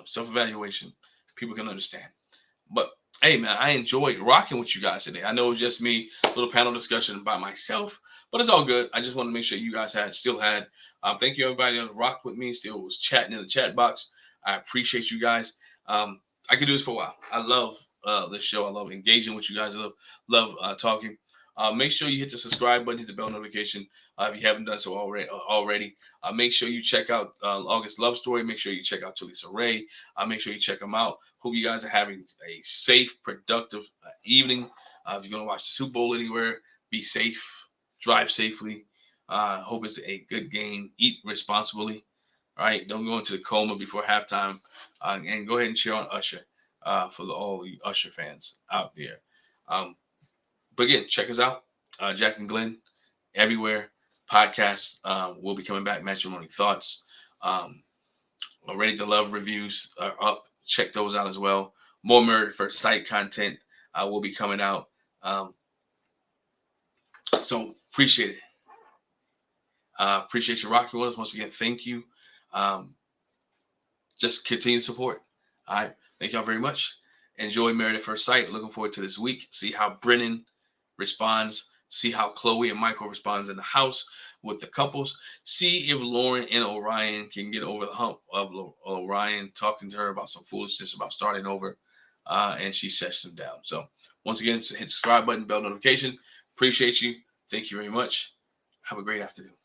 Self-evaluation. People can understand. But hey, man, I enjoyed rocking with you guys today. I know it was just me, a little panel discussion by myself, but it's all good. I just want to make sure you guys still had. Thank you, everybody that rocked with me, still was chatting in the chat box. I appreciate you guys. I could do this for a while. I love this show. I love engaging with you guys. I love talking. Make sure you hit the subscribe button, hit the bell notification if you haven't done so already. Make sure you check out August Love Story. Make sure you check out Talisa Ray. Make sure you check them out. Hope you guys are having a safe, productive evening. If you're going to watch the Super Bowl anywhere, be safe, drive safely. Hope it's a good game. Eat responsibly. All right, don't go into the coma before halftime. And go ahead and cheer on Usher for all you Usher fans out there. But again, check us out, Jack and Glenn, everywhere. Podcasts will be coming back. Matrimony Thoughts. Ready to Love reviews are up. Check those out as well. More Married at First Sight content will be coming out. So appreciate it. Appreciate you rocking with us. Once again, thank you. Just continue support. All right. Thank y'all very much. Enjoy Married at First Sight. Looking forward to this week. See how Brennan responds. See how Chloe and Michael responds in the house with the couples. See if Lauren and Orion can get over the hump of Orion talking to her about some foolishness about starting over. And she sets them down. So once again, hit the subscribe button, bell notification. Appreciate you. Thank you very much. Have a great afternoon.